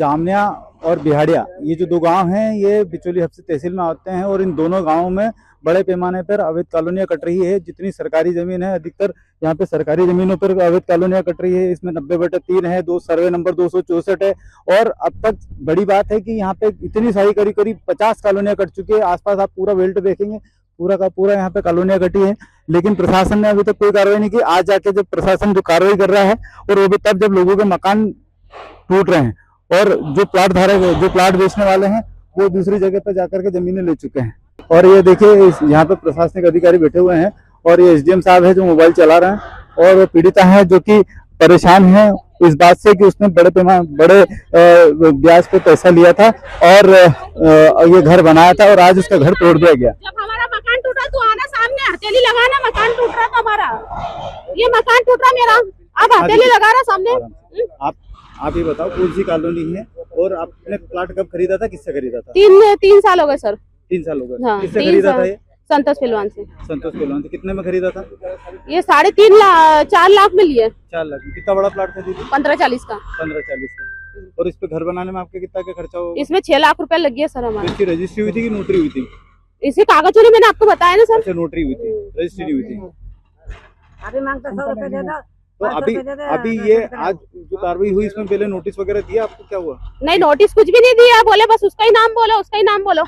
जामनिया और बिहाड़िया, ये जो दो गांव हैं ये बिचौली हफ्सी तहसील में आते हैं और इन दोनों गांवों में बड़े पैमाने पर अवैध कॉलोनियां कट रही है। जितनी सरकारी जमीन है, अधिकतर यहाँ पे सरकारी जमीनों पर अवैध कॉलोनियां कट रही है। इसमें 90/3 है, दो सर्वे नंबर 264 है। और अब तक बड़ी बात है कि यहाँ पे इतनी सारी करीब 50 कॉलोनियां कट चुकी है। आसपास आप पूरा बेल्ट देखेंगे, पूरा का पूरा यहाँ पे कॉलोनियां कटी है, लेकिन प्रशासन ने अभी तक कोई कार्रवाई नहीं की। आज जाके जब प्रशासन जो कार्रवाई कर रहा है, और वो भी तब जब लोगों के मकान टूट रहे हैं और जो प्लाट धारक, जो प्लाट बेचने वाले हैं, वो दूसरी जगह पर जाकर के जमीनें ले चुके हैं। और ये देखिए यहाँ पे प्रशासनिक अधिकारी बैठे हुए हैं और ये एसडीएम साहब है जो मोबाइल चला रहे हैं, और पीड़िता है जो कि परेशान है इस बात से कि उसने बड़े ब्याज पे पैसा लिया था और ये घर बनाया था और आज उसका घर तोड़ दिया गया। जब हमारा मकान टूटा तो आना सामने हथेली लगाना, मकान टूट रहा था हमारा, ये मकान टूट रहा मेरा, अब हथेली लगा रहा सामने। आप ये बताओ कौन सी कॉलोनी है और आपने प्लाट कब खरीदा था, किससे खरीदा था? 3 साल हो गए सर। 3 साल हो गए। हाँ, किससे खरीदा था ये? संतोष पहलवान से। संतोष पहलवान से। कितने में खरीदा था? ये 4 लाख में लिए। 4 लाख। कितना बड़ा प्लाट था दीदी? 15-40 का। 15-40 का। और इस पे घर बनाने में आपके कितना खर्चा होगा? इसमें 6 लाख रुपए लग गया सर हमारा। इसकी रजिस्ट्री हुई थी कि नोटरी हुई थी? इसी कागज चोरी मैंने आपको बताया ना सर। अच्छा, नोटरी हुई थी, रजिस्ट्री हुई थी। अभी मांगता 100 रुपए दे दो। तो अभी ये आज जो कार्रवाई हुई इसमें पहले नोटिस वगैरह दिया आपको? क्या हुआ? नहीं, नोटिस कुछ भी नहीं दिया, बोले बस उसका ही नाम बोलो, उसका ही नाम बोलो।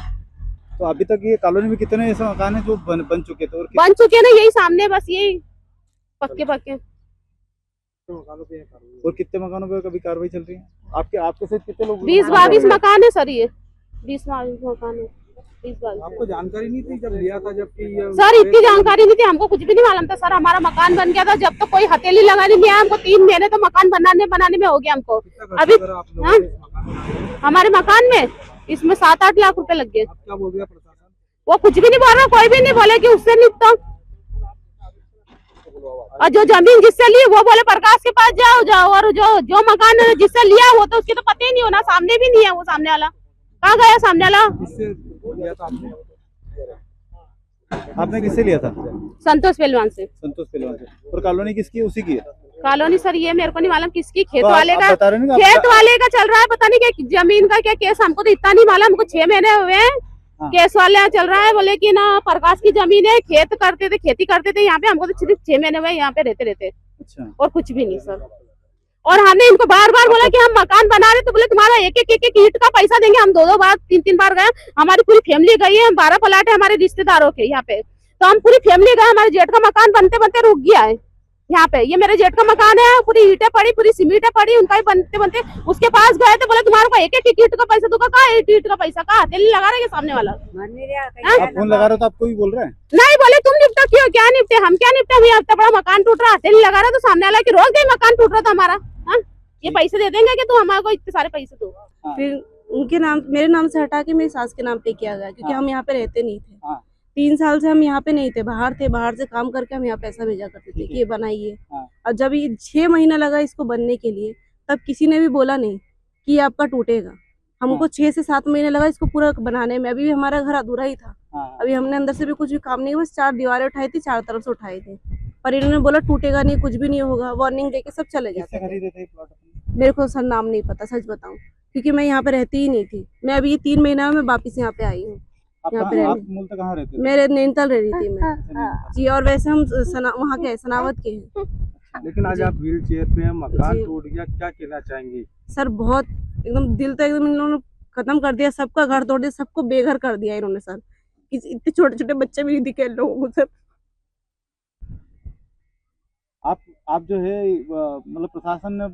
तो अभी तक ये कॉलोनी में कितने ऐसे मकान है जो बन चुके थे? बन चुके ना, यही सामने बस यही पक्के। और कितने मकानों पे कभी कार्रवाई चल रही है? आपके साथ कितने लोग? 20-22 मकान है सर, ये 20-22 मकान है। 20-22। आपको जानकारी नहीं थी जब लिया था? जबकि सर इतनी जानकारी नहीं थी, हमको कुछ भी नहीं मालूम था सर। हमारा मकान बन गया था, जब तक कोई हथेली लगाने नहीं आया। हमको 3 महीने तो मकान बनाने में हो गया हमको। अभी हमारे मकान में इसमें 7-8 लाख रुपए लग गए। क्या बोल दिया प्रशासन? वो कुछ भी नहीं बोल रहा, कोई भी नहीं बोले कि उससे निपटो। और जो जमीन जिससे ली वो बोले प्रकाश के पास जाओ, और जो मकान जिससे लिया वो तो उसके तो पता ही नहीं होना, सामने भी नहीं है वो सामने वाला। कहाँ गया सामने वाला? लिया था आपने किससे लिया था? संतोष पहलवान से। संतोष पहलवान से। और कॉलोनी किसकी है? उसी की है कॉलोनी सर, ये मेरे को नहीं मालूम किसकी। खेत तो वाले का, खेत वाले का चल रहा है, पता नहीं क्या जमीन का क्या केस, हमको तो इतना नहीं मालूम। हमको 6 महीने हुए हैं। हाँ। केस वाले चल रहा है, बोले कि ना प्रकाश की जमीन है, खेती करते थे यहाँ पे। हमको तो सिर्फ 6 महीने हुए यहाँ पे रहते। अच्छा। और कुछ भी नहीं सर। और हमने इनको बार बोला कि हम मकान बना रहे, तो बोले तुम्हारा एक ईंट का पैसा देंगे। हम 2 बार 3 बार गए, हमारी पूरी फैमिली गई है। 12 प्लाट है हमारे रिश्तेदारों के यहाँ पे, तो हम पूरी फैमिली गए। हमारे जेठ का मकान बनते रुक गया है यहाँ पे। ये मेरे जेठ का मकान है, पूरी ईंटें पड़ी, पूरी सीमेंटें पड़ी, उनका ही बनते उसके पास गए थे, बोले तुम्हारे को एक ईंट का पैसा दूंगा। कहा ईंट का पैसा? कहा हथेली लगा रहे सामने वाला। आप फोन लगा रहे हो तो आपको भी बोल रहे हैं? नहीं बोले तुम निपटो। क्यों? क्या निपटे? हम क्या निपटे? हम इतना बड़ा मकान टूट रहा, हथेली लगा रहा, तो सामने वाला की रोक गई मकान टूट रहा था हमारा। ये पैसे दे देंगे कि तू हमारे को इतने सारे पैसे दो। फिर उनके नाम, मेरे नाम से हटा के मेरी सास के नाम पे किया गया, क्योंकि हम यहाँ पे रहते नहीं थे। 3 साल से हम यहाँ पे नहीं थे, बाहर से काम करके हम यहाँ पैसा भेजा करते थे कि ये बनाइए। और जब ये 6 महीना लगा इसको बनने के लिए, तब किसी ने भी बोला नहीं कि ये आपका टूटेगा। हमको 6 से 7 महीने लगा इसको पूरा बनाने में। अभी भी हमारा घर अधूरा ही था। अभी हमने अंदर से भी कुछ भी काम नहीं, बस 4 दीवारें उठाई थी, 4 तरफ से उठाए थे, पर इन्होंने बोला टूटेगा नहीं, कुछ भी नहीं होगा, वार्निंग देके सब चले जाते थे। मेरे को सर नाम नहीं पता, सच बताऊं, क्योंकि मैं यहाँ पे रहती ही नहीं थी। मैं अभी 3 महीना में वापिस यहाँ पे आई हूँ। यहाँ पे कहाँ रहते थे? मेरे नैनीताल रह रही थी मैं जी। और वैसे हम वहाँ के सनावत के हैं। लेकिन आज आप व्हील चेयर पे हैं, मकान टूट गया, क्या कहना चाहेंगे? सर बहुत एकदम दिल तो एकदम इन्होंने खत्म कर दिया, सबका घर तोड़ दिया, सबको बेघर कर दिया इन्होंने सर। इतने छोटे बच्चे भी दिखे लोगों को सर। आप जो है मतलब प्रशासन ने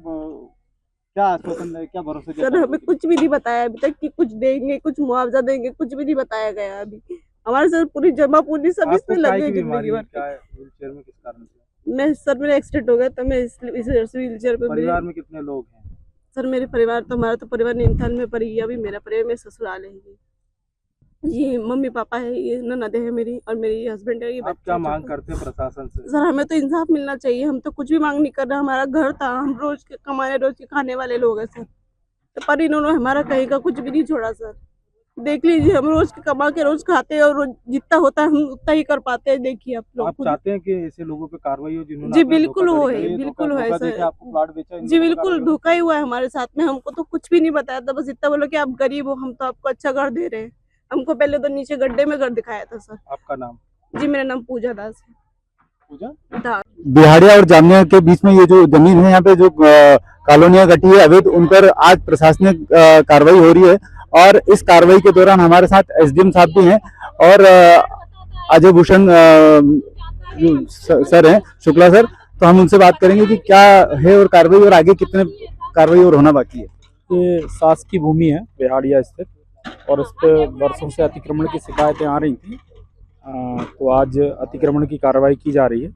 क्या आश्वासन है, क्या भरोसा दिया? सर हमें कुछ भी नहीं बताया अभी तक कि कुछ देंगे, कुछ मुआवजा देंगे, कुछ भी नहीं बताया गया अभी। हमारे सर पूरी जमा पूंजी सब इसमें लगे जिंदगी भर। व्हीलचेयर में किस कारण से? मैं सर मेरा एक्सीडेंट हो गया तो मैं इस व्हीलचेयर पे। परिवार में कितने लोग हैं? सर मेरे परिवार तो, हमारा तो परिवार नैनीताल में, पर ये अभी मेरा परिवार में ससुराल है। ये मम्मी पापा है, ये ननद है मेरी, और मेरी हस्बैंड है। ये आप क्या मांग करते हैं प्रशासन से? सर हमें तो इंसाफ मिलना चाहिए। हम तो कुछ भी मांग नहीं कर रहे। हमारा घर था, हम रोज के कमाने, रोज के खाने वाले लोग हैं सर, तो पर इन्होंने हमारा कहीं का कुछ भी नहीं छोड़ा सर। देख लीजिए, हम रोज कमा के रोज खाते हैं और रोज जितना होता है हम उतना ही कर पाते हैं। देखिए आप लोग आप चाहते हैं कि ऐसे लोगों पे कार्रवाई हो जिन्होंने जी आपको बिल्कुल धोखाधड़ी हो करी है, है, बिल्कुल हो धोखा है देके सर। आपको प्लॉट बेचा है, इन जी लोगों पे बिल्कुल कार्रवाई हो? धोखा ही हुआ है हमारे साथ में। हमको तो कुछ भी नहीं बताया था, बस इतना बोलो कि आप गरीब हो, हम तो आपको अच्छा घर दे रहे हैं। हमको पहले तो नीचे गड्ढे में घर दिखाया था सर। आपका नाम? जी मेरा नाम पूजा दास है। पूजा दास। बिहाड़िया और जामिया के बीच में ये जो जमीन है, यहाँ पे जो कॉलोनियां गठी है अवैध, उन पर आज प्रशासनिक कार्रवाई हो रही है। और इस कार्रवाई के दौरान हमारे साथ एसडीएम साहब भी हैं और अजय भूषण सर हैं, शुक्ला सर। तो हम उनसे बात करेंगे कि क्या है और कार्रवाई, और आगे कितने कार्रवाई और होना बाकी है। ये शासकीय भूमि है बिहाड़िया स्थित, और इस पे वर्षों से अतिक्रमण की शिकायतें आ रही थी। तो आज अतिक्रमण की कार्रवाई की जा रही है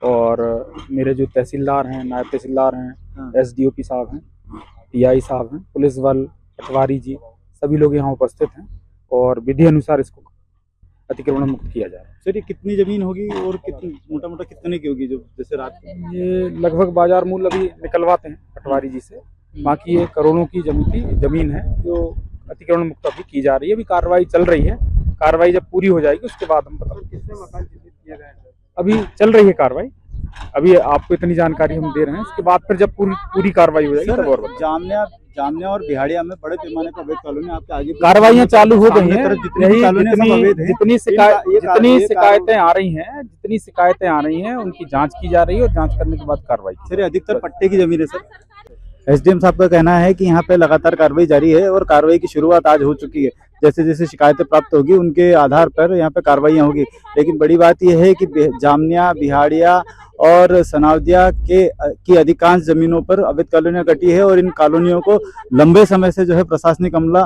और मेरे जो तहसीलदार हैं, नायब तहसीलदार हैं, एसडीओपी साहब हैं, टीआई साहब हैं, पुलिस बल, पटवारी जी, सभी लोग यहाँ उपस्थित हैं और विधि अनुसार इसको अतिक्रमण मुक्त किया जा रहा है। सर ये कितनी जमीन होगी और कितनी मोटा मोटा कितने की होगी, जो जैसे रात को? ये लगभग बाजार मूल्य अभी निकलवाते हैं पटवारी जी से, बाकी ये करोड़ों की जमीन है जो अतिक्रमण मुक्त अभी की जा रही है। अभी कार्रवाई चल रही है, कार्रवाई जब पूरी हो जाएगी उसके बाद हम बता। कितने मकान चिन्हित किए गए हैं? अभी चल रही है कार्रवाई, अभी आपको इतनी जानकारी हम दे रहे हैं, इसके बाद फिर जब पूरी कार्रवाई हो जाएगी तब और बताएंगे। जामनिया और बिहाड़िया में बड़े पैमाने पर अवैध कॉलोनी आपके आगे कार्रवाइयां चालू हो गई हैं। जितनी शिकायतें आ रही हैं, जितनी शिकायतें आ रही हैं उनकी जांच की जा रही है और जांच करने के बाद कार्रवाई की। सर अधिकतर पट्टे की जमीन है सर। एसडीएम साहब का कहना है कि यहाँ पे लगातार कार्रवाई जारी है और कार्रवाई की शुरुआत आज हो चुकी है। जैसे जैसे शिकायतें प्राप्त होगी उनके आधार पर यहाँ पे कार्रवाइयाँ होगी। लेकिन बड़ी बात यह है कि जामनिया, बिहाड़िया और सनावदिया की अधिकांश जमीनों पर अवैध कॉलोनियां कटी है और इन कॉलोनियों को लंबे समय से जो है प्रशासनिक अमला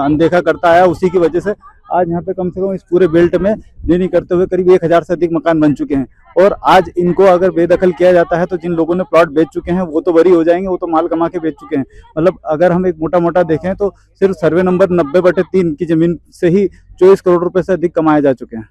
अनदेखा करता आया। उसी की वजह से आज यहाँ पे कम से कम इस पूरे बेल्ट में नहीं करते हुए करीब 1000 से अधिक मकान बन चुके हैं। और आज इनको अगर बेदखल किया जाता है तो जिन लोगों ने प्लॉट बेच चुके हैं वो तो बरी हो जाएंगे, वो तो माल कमा के बेच चुके हैं। मतलब अगर हम एक मोटा देखें तो सिर्फ सर्वे नंबर 90/3 की जमीन से ही 24 करोड़ रुपए से अधिक कमाए जा चुके हैं।